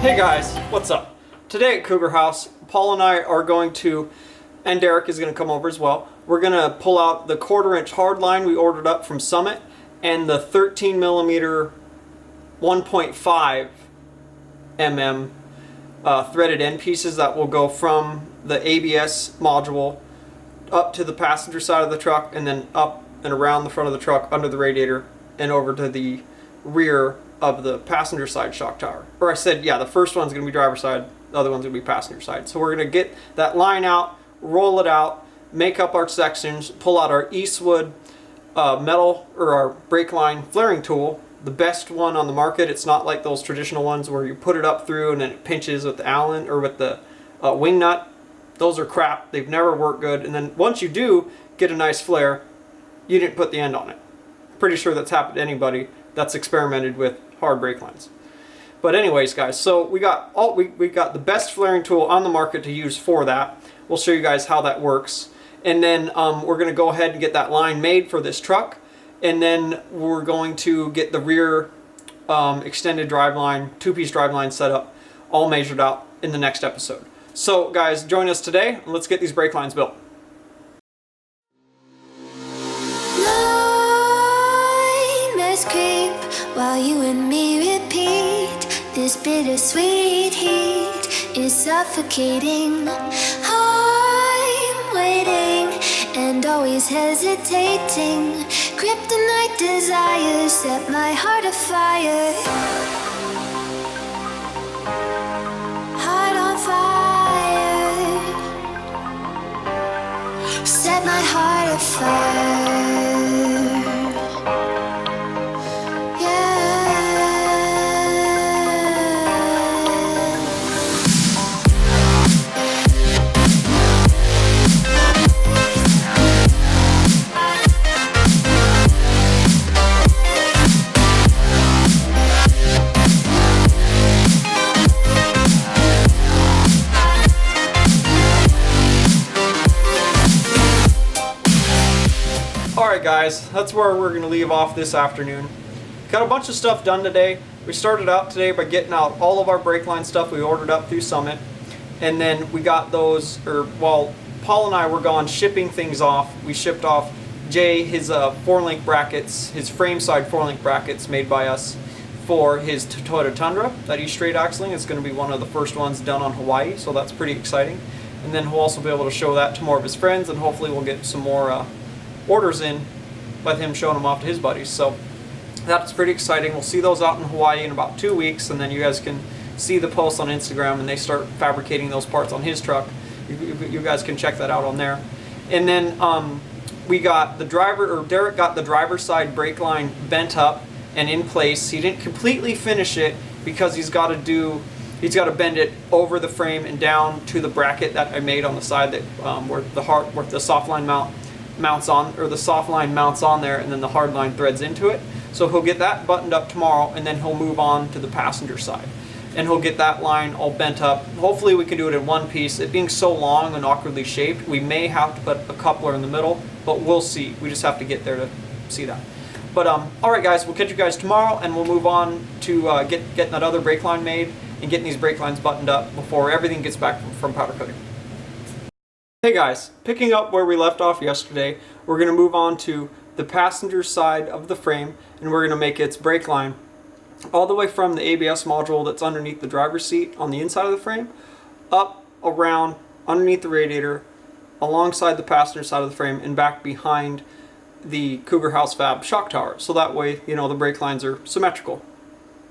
Hey guys, what's up? Today at Cougar House, Paul and I are going to, and Derek is going to come over as well, we're going to pull out the 1/4" hard line we ordered up from Summit and the 13mm 1.5 mm threaded end pieces that will go from the ABS module up to the passenger side of the truck and then up and around the front of the truck under the radiator and over to the rear of the passenger side shock tower. Or I said, yeah, the first one's going to be driver side, the other one's going to be passenger side. So we're going to get that line out, roll it out, make up our sections, pull out our Eastwood metal or our brake line flaring tool, the best one on the market. It's not like those traditional ones where you put it up through and then it pinches with the Allen or with the wing nut. Those are crap. They've never worked good. And then once you do get a nice flare, you didn't put the end on it. Pretty sure that's happened to anybody that's experimented with hard brake lines. But anyways, guys, so we got the best flaring tool on the market to use for that. We'll show you guys how that works. And then we're going to go ahead and get that line made for this truck. And then we're going to get the rear extended driveline, 2-piece driveline set up, all measured out in the next episode. So guys, join us today and let's get these brake lines built. Nightmares creep while you and me repeat. This bittersweet heat is suffocating. I'm waiting and always hesitating. Kryptonite desires set my heart afire. Heart on fire. Set my heart afire. Alright guys, that's where we're going to leave off this afternoon. Got a bunch of stuff done today. We started out today by getting out all of our brake line stuff we ordered up through Summit. And then we got those, while Paul and I were gone shipping things off, we shipped off Jay his 4-link brackets, his frame side 4-link brackets made by us for his Toyota Tundra that he's straight axling. It's going to be one of the first ones done on Hawaii, so that's pretty exciting. And then he'll also be able to show that to more of his friends, and hopefully we'll get some more orders in by him showing them off to his buddies. So that's pretty exciting. We'll see those out in Hawaii in about 2 weeks, and then you guys can see the posts on Instagram and they start fabricating those parts on his truck. You guys can check that out on there. And then we got the Derek got the driver's side brake line bent up and in place. He didn't completely finish it because he's got to bend it over the frame and down to the bracket that I made on the side that where the soft line mounts on, or the soft line mounts on there, and then the hard line threads into it. So he'll get that buttoned up tomorrow, and then he'll move on to the passenger side and he'll get that line all bent up. Hopefully we can do it in one piece. It being so long and awkwardly shaped, we may have to put a coupler in the middle, but we'll see. We just have to get there to see that. But alright guys, we'll catch you guys tomorrow, and we'll move on to getting that other brake line made and getting these brake lines buttoned up before everything gets back from powder coating. Hey guys, picking up where we left off yesterday, we're going to move on to the passenger side of the frame, and we're going to make its brake line all the way from the ABS module that's underneath the driver's seat on the inside of the frame, up, around, underneath the radiator, alongside the passenger side of the frame, and back behind the Cougar House Fab shock tower. So that way, you know, the brake lines are symmetrical.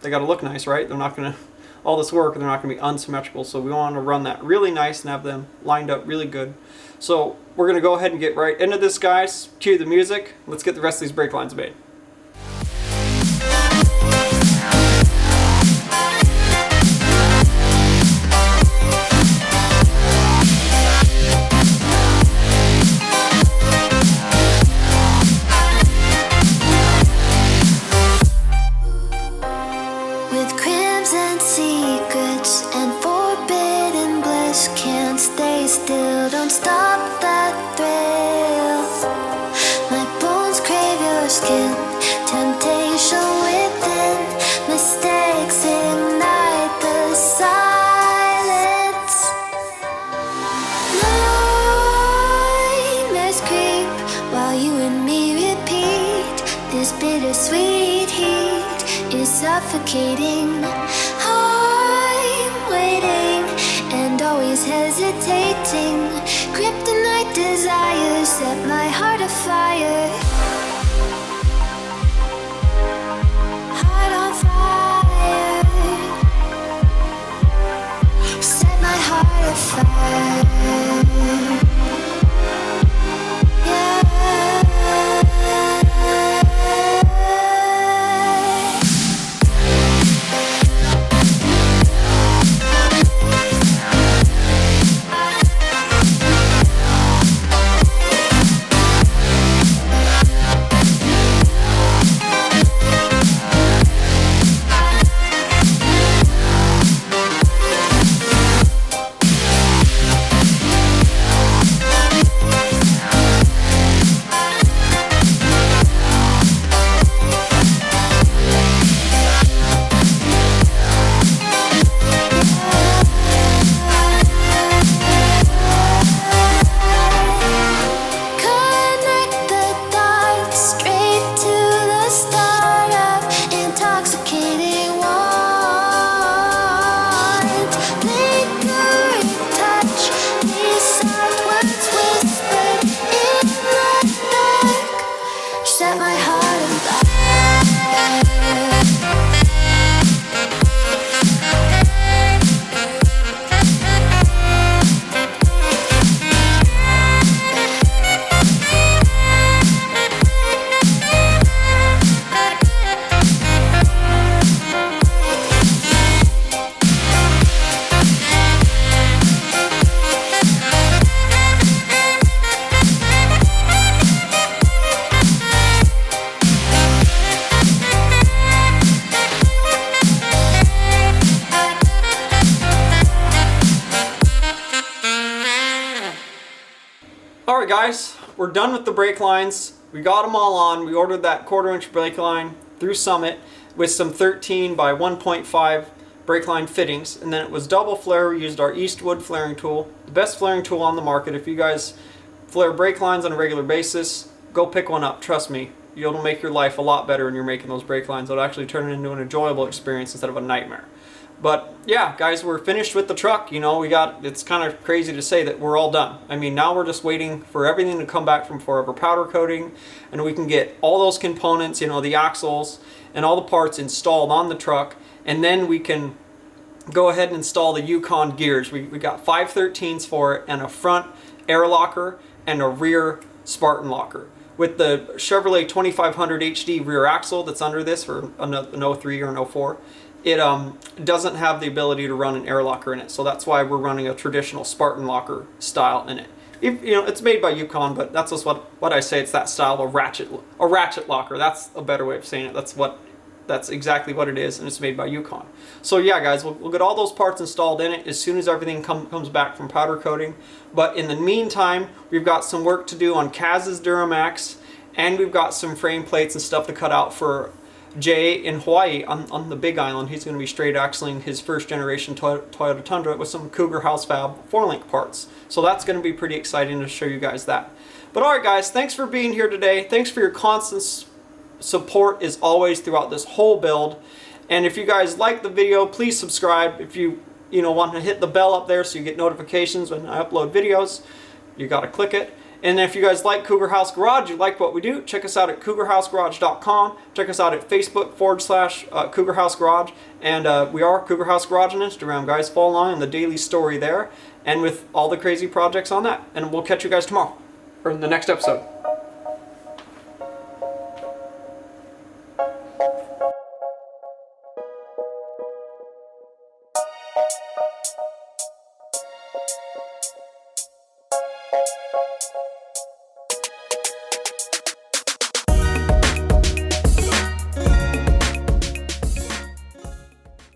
They got to look nice, right? They're not going to, all this work, and they're not going to be unsymmetrical. So we want to run that really nice and have them lined up really good. So we're going to go ahead and get right into this, guys. Cue the music. Let's get the rest of these brake lines made. With crimson secrets and forbidden bliss, can't stay still, don't stop that thrill. My bones crave your skin. suffocating. I'm waiting and always hesitating. Kryptonite desires set my heart afire. Heart on fire. Set my heart afire. Alright guys, we're done with the brake lines. We got them all on. We ordered that 1/4 inch brake line through Summit with some 13 by 1.5 brake line fittings, and then it was double flare. We used our Eastwood flaring tool, the best flaring tool on the market. If you guys flare brake lines on a regular basis, go pick one up. Trust me, it'll make your life a lot better when you're making those brake lines. It'll actually turn it into an enjoyable experience instead of a nightmare. But yeah, guys, we're finished with the truck. You know, it's kind of crazy to say that we're all done. I mean, now we're just waiting for everything to come back from Forever powder coating, and we can get all those components, you know, the axles and all the parts installed on the truck, and then we can go ahead and install the Yukon gears. We got 513s for it, and a front air locker and a rear Spartan locker. With the Chevrolet 2500 HD rear axle that's under this for an 03 or an 04, it doesn't have the ability to run an air locker in it, so that's why we're running a traditional Spartan locker style in it. You know, it's made by Yukon, but that's just what I say. It's that style of a ratchet locker. That's a better way of saying it. That's exactly what it is, and it's made by Yukon. So yeah, guys, we'll get all those parts installed in it as soon as everything comes back from powder coating. But in the meantime, we've got some work to do on Kaz's Duramax, and we've got some frame plates and stuff to cut out for Jay in Hawaii on the Big Island. He's going to be straight axling his first generation Toyota Tundra with some Cougar House Fab 4-link parts. So that's going to be pretty exciting to show you guys that. But alright guys, thanks for being here today. Thanks for your constant support as always throughout this whole build. And if you guys like the video, please subscribe. If you want to hit the bell up there so you get notifications when I upload videos, you got to click it. And if you guys like Cougar House Garage, you like what we do, check us out at cougarhousegarage.com. Check us out at Facebook /Cougar House Garage. And we are Cougar House Garage on Instagram, guys. Follow along in the daily story there and with all the crazy projects on that. And we'll catch you guys tomorrow, or in the next episode.